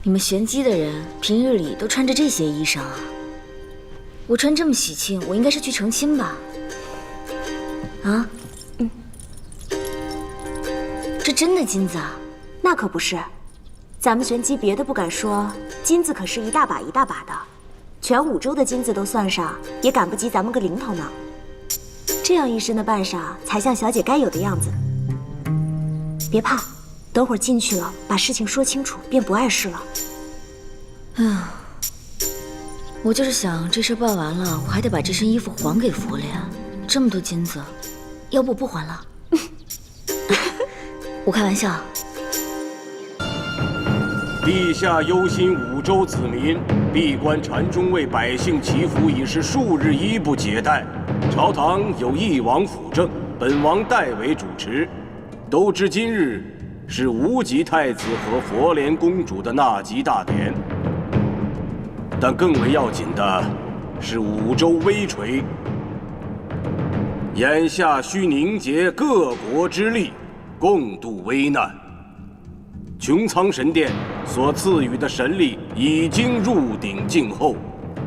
你们玄机的人平日里都穿着这些衣裳啊？我穿这么喜庆，我应该是去成亲吧？啊？这真的金子啊？那可不是，咱们玄机别的不敢说，金子可是一大把一大把的，全5州的金子都算上，也赶不及咱们个零头呢。这样一身的扮上，才像小姐该有的样子。别怕，等会儿进去了，把事情说清楚，便不碍事了。我就是想这事办完了，我还得把这身衣服还给佛莲，这么多金子，要不我不还了？我开玩笑。陛下忧心5州子民，闭关禅中为百姓祈福已是数日一不解待。朝堂有1王辅政，本王代为主持。都知今日是无极太子和佛莲公主的纳吉大典，但更为要紧的是5州危垂。眼下需凝结各国之力，共度危难。穹苍神殿所赐予的神力已经入鼎静候，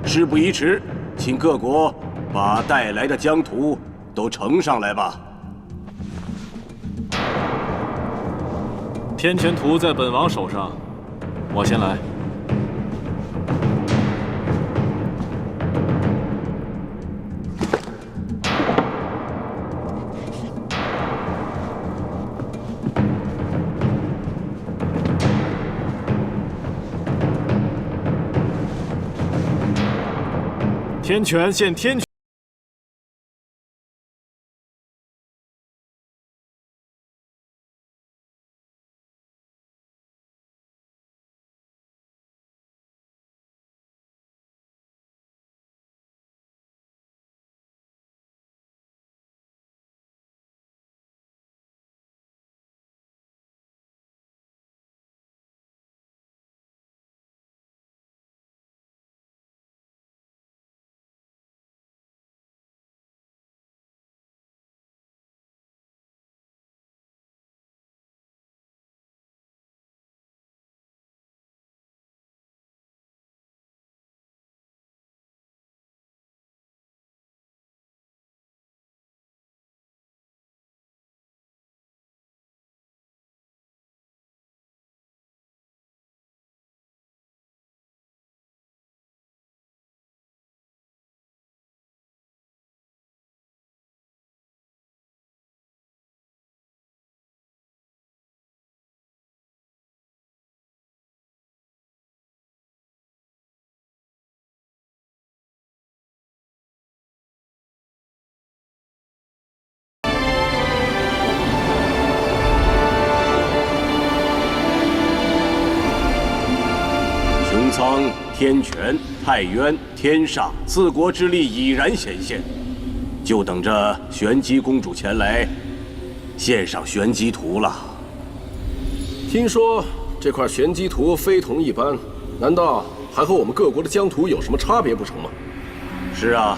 事不宜迟，请各国把带来的疆土都呈上来吧。天权图在本王手上，我先来。天权现天权。穹苍、天权、太渊、天煞4国之力已然显现，就等着玄机公主前来献上玄机图了。听说这块玄机图非同一般，难道还和我们各国的疆土有什么差别不成吗？是啊，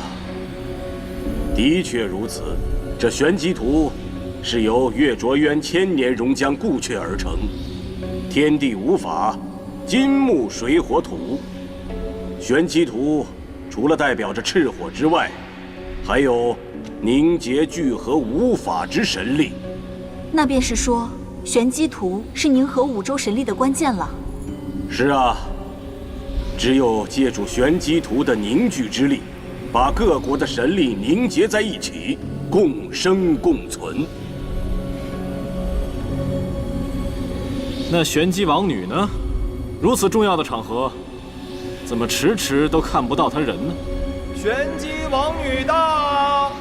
的确如此。这玄机图是由月卓渊千年熔浆固确而成，天地五法，金木水火土。玄机图除了代表着赤火之外，还有凝结聚合5法之神力。那便是说，玄机图是凝合5州神力的关键了。是啊，只有借助玄机图的凝聚之力，把各国的神力凝结在一起，共生共存。那玄机王女呢？如此重要的场合，怎么迟迟都看不到她人呢？玄机王女到！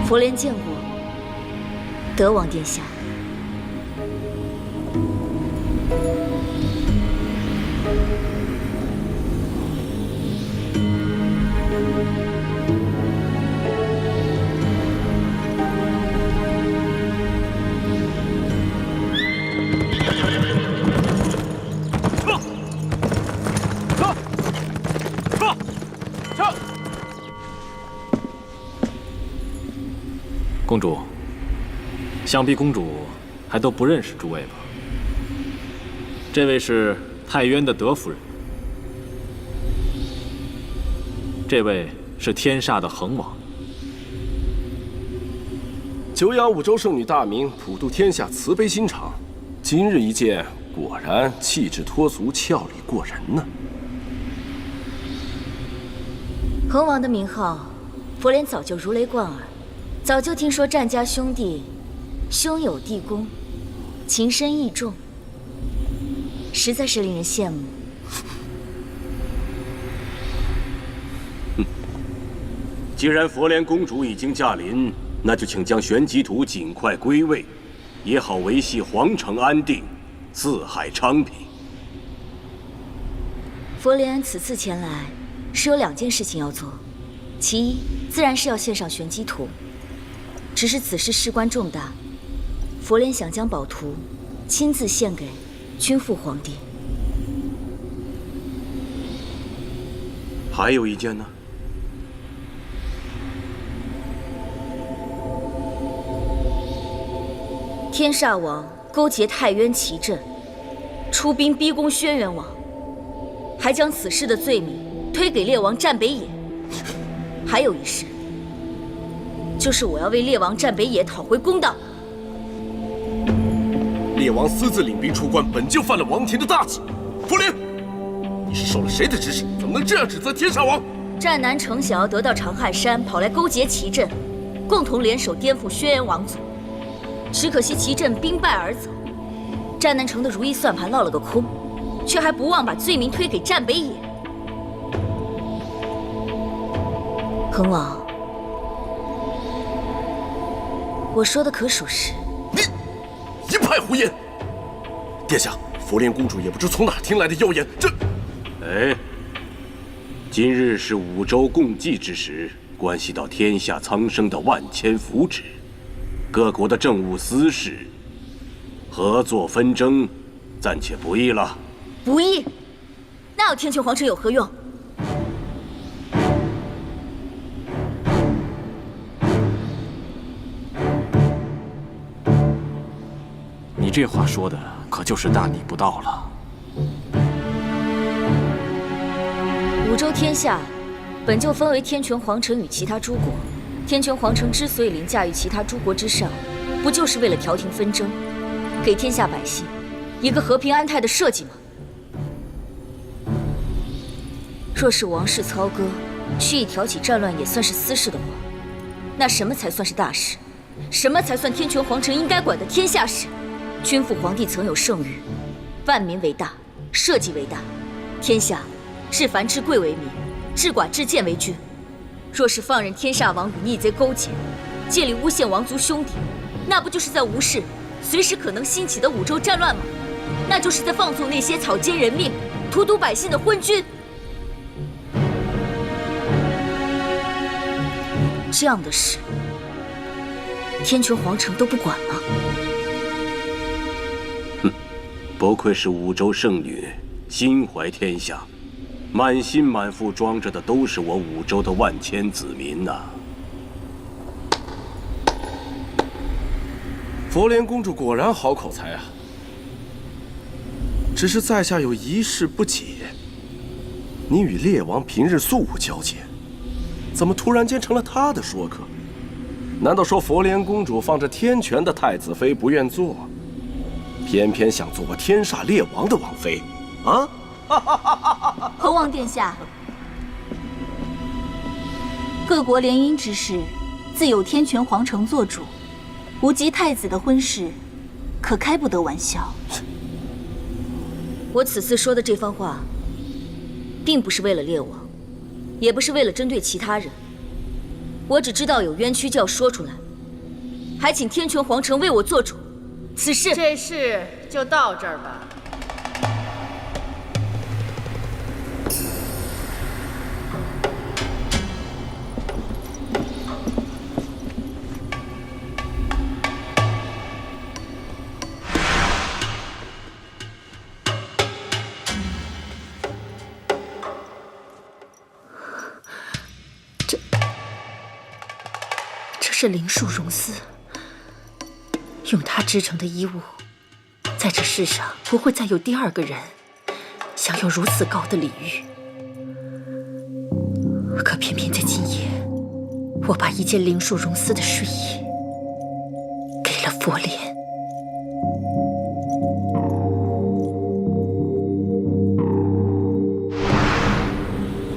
佛莲见过，德王殿下。公主，想必公主还都不认识诸位吧？这位是太渊的德夫人，这位是天煞的恒王。久仰五州圣女大名，普渡天下，慈悲心肠。今日一见，果然气质脱俗，俏丽过人呢。恒王的名号，佛莲早就如雷贯耳，早就听说战家兄弟兄友弟恭，情深义重，实在是令人羡慕。既然佛莲公主已经驾临，那就请将玄机图尽快归位，也好维系皇城安定，四海昌平。佛莲此次前来，是有2件事情要做，其一自然是要献上玄机图，只是此事事关重大，佛莲想将宝图亲自献给君父皇帝。还有一件呢？天煞王勾结太渊奇阵，出兵逼宫轩辕王，还将此事的罪名推给烈王战北野。还有一事，就是我要为烈王战北野讨回公道。烈王私自领兵出关，本就犯了王庭的大忌。佛莲，你是受了谁的指使？怎么能这样指责天煞王？战南城想要得到长汉山，跑来勾结奇阵，共同联手颠覆轩辕王族。只可惜奇阵兵败而走，战南城的如意算盘落了个空，却还不忘把罪名推给战北野。恒王，我说的可属实？你一派胡言！殿下，佛莲公主也不知从哪听来的谣言，这……哎，今日是五州共济之时，关系到天下苍生的万千福祉。各国的政务私事，合作纷争，暂且不议了。不议？那要天穹皇城有何用？你这话说的可就是大逆不道了。五州天下本就分为天穹皇城与其他诸国。天穹皇城之所以凌驾于其他诸国之上，不就是为了调停纷争，给天下百姓一个和平安泰的社稷吗？若是王室操戈，蓄意挑起战乱也算是私事的话，那什么才算是大事？什么才算天穹皇城应该管的天下事？君父皇帝曾有圣谕：万民为大，社稷为大，天下至凡至贵为民，至寡至贱为君。若是放任天煞王与逆贼勾结，借力诬陷王族兄弟，那不就是在无视随时可能兴起的五州战乱吗？那就是在放纵那些草菅人命、荼毒百姓的昏君。这样的事，天穹皇城都不管吗？哼，不愧是五州圣女，心怀天下。满心满腹装着的都是我五州的万千子民呐！佛莲公主果然好口才啊！只是在下有一事不解：你与烈王平日素无交接，怎么突然间成了他的说客？难道说佛莲公主放着天权的太子妃不愿做，偏偏想做个天煞烈王的王妃？啊？恒王殿下，各国联姻之事，自有天权皇城做主，无及太子的婚事，可开不得玩笑。我此次说的这番话，并不是为了烈王，也不是为了针对其他人，我只知道有冤屈就要说出来，还请天权皇城为我做主。此事，这事就到这儿吧。是灵树荣丝，用它织成的衣物，在这世上不会再有第二个人享有如此高的礼遇。可偏偏在今夜，我把一件灵树荣丝的睡衣给了佛莲。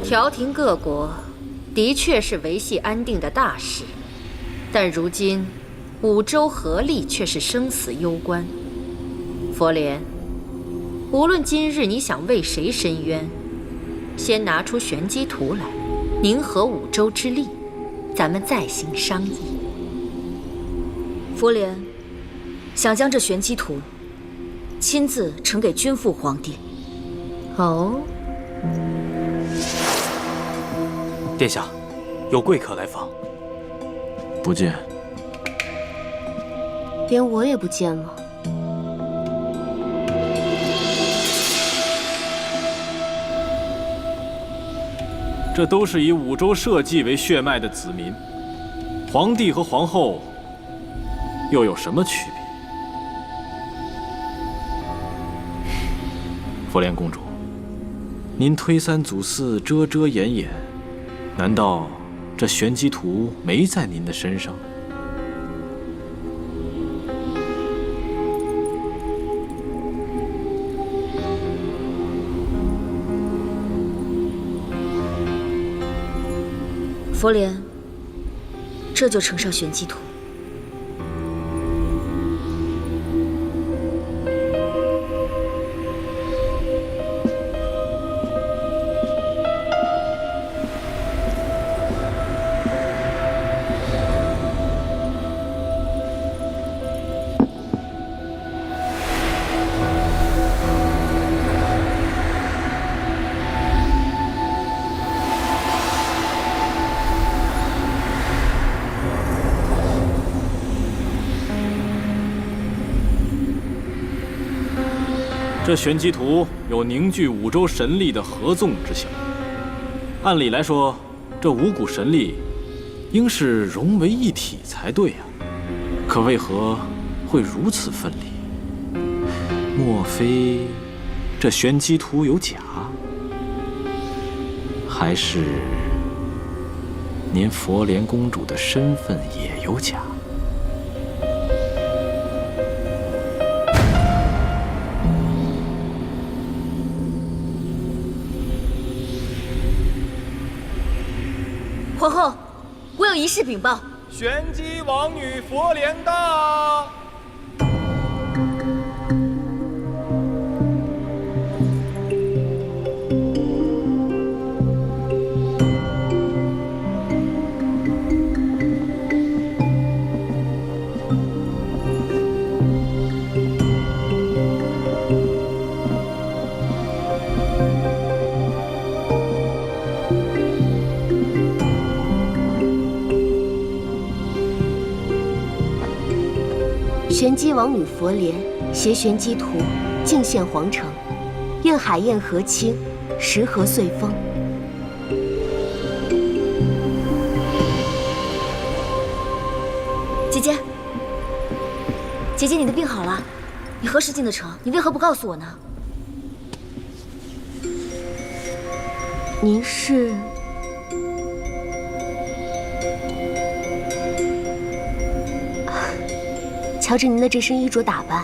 调停各国的确是维系安定的大事，但如今五洲合力却是生死攸关。佛莲，无论今日你想为谁伸冤，先拿出玄机图来，凝合五洲之力，咱们再行商议。佛莲想将这玄机图亲自呈给君父皇帝。哦，殿下，有贵客来访。不见。连我也不见了。这都是以五洲社稷为血脉的子民，皇帝和皇后又有什么区别？佛莲公主，您推三阻四，遮遮掩掩，难道这玄机图没在您的身上？佛莲，这就呈上玄机图。这玄机图有凝聚五洲神力的合纵之效。按理来说，这五股神力应是融为一体才对啊，可为何会如此分离？莫非这玄机图有假？还是您佛莲公主的身份也有假？皇后，我有一事禀报。玄机王女佛莲到。玄机王女佛莲携玄机图进献皇城，愿海晏河清，时和岁丰。姐姐，姐姐，你的病好了，你何时进的城？你为何不告诉我呢？您是？瞧着您的这身衣着打扮，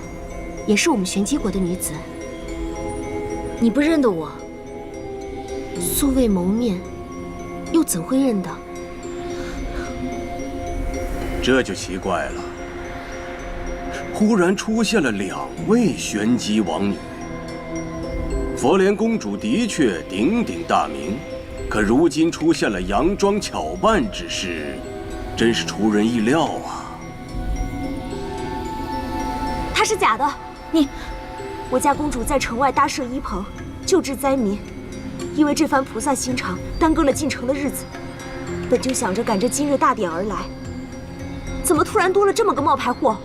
也是我们玄机国的女子。你不认得我？素未谋面，又怎会认得？这就奇怪了，忽然出现了2位玄机王女。佛莲公主的确鼎鼎大名，可如今出现了佯装巧扮之事，真是出人意料啊！她是假的。我家公主在城外搭设衣棚，救治灾民，因为这番菩萨心肠，耽搁了进城的日子。本就想着赶着今日大典而来，怎么突然多了这么个冒牌货？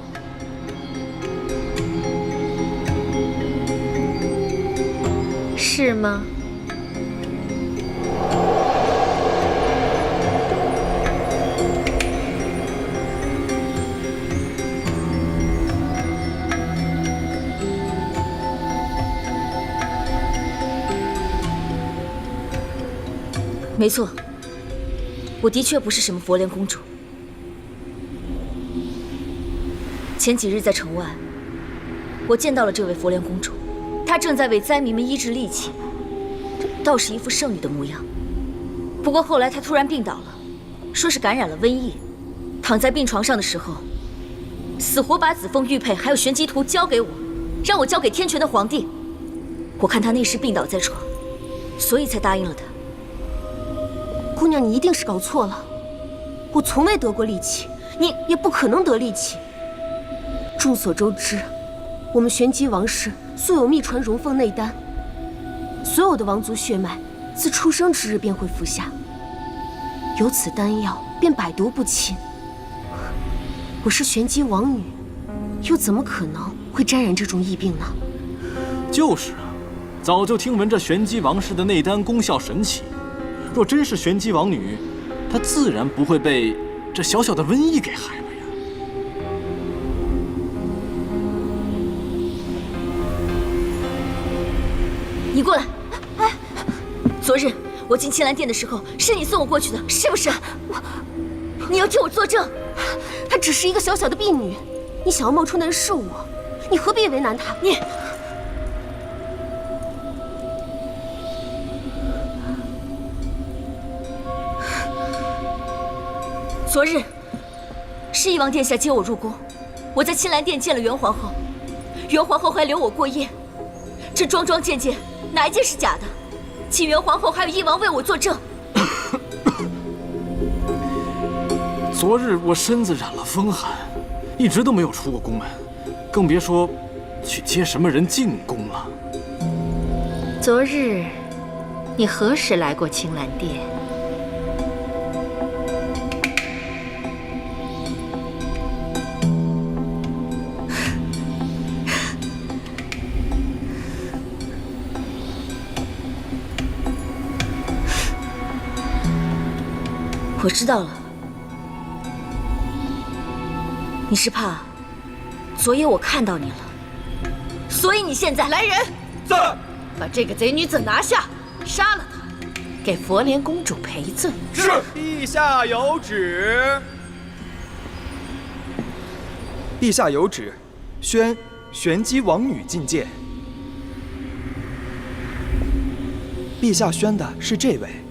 是吗？没错，我的确不是什么佛莲公主。前几日在城外，我见到了这位佛莲公主，她正在为灾民们医治戾气，倒是一副圣女的模样。不过后来她突然病倒了，说是感染了瘟疫，躺在病床上的时候，死活把紫凤玉佩还有玄机图交给我，让我交给天权的皇帝。我看她那时病倒在床，所以才答应了她。姑娘，你一定是搞错了，我从未得过戾气，你也不可能得戾气。众所周知，我们玄机王室素有秘传荣凤内丹，所有的王族血脉自出生之日便会服下，有此丹药便百毒不侵。我是玄机王女，又怎么可能会沾染这种疫病呢？就是啊，早就听闻这玄机王氏的内丹功效神奇，若真是玄机王女，她自然不会被这小小的瘟疫给害了呀。你过来！哎，昨日我进青兰殿的时候，是你送我过去的，是不是？你要替我作证。她只是一个小小的婢女，你想要冒充的人是我，你何必为难她？你。昨日是翼王殿下接我入宫，我在青兰殿见了元皇后，元皇后还留我过夜。这桩桩件件，哪一件是假的？请元皇后还有翼王为我作证。昨日我身子染了风寒，一直都没有出过宫门，更别说去接什么人进宫了。昨日你何时来过青兰殿？我知道了，你是怕昨夜我看到你了，所以你现在来人，在，把这个贼女子拿下，杀了她，给佛莲公主赔罪。是，陛下有旨。陛下有旨，宣玄机王女觐见。陛下宣的是这位。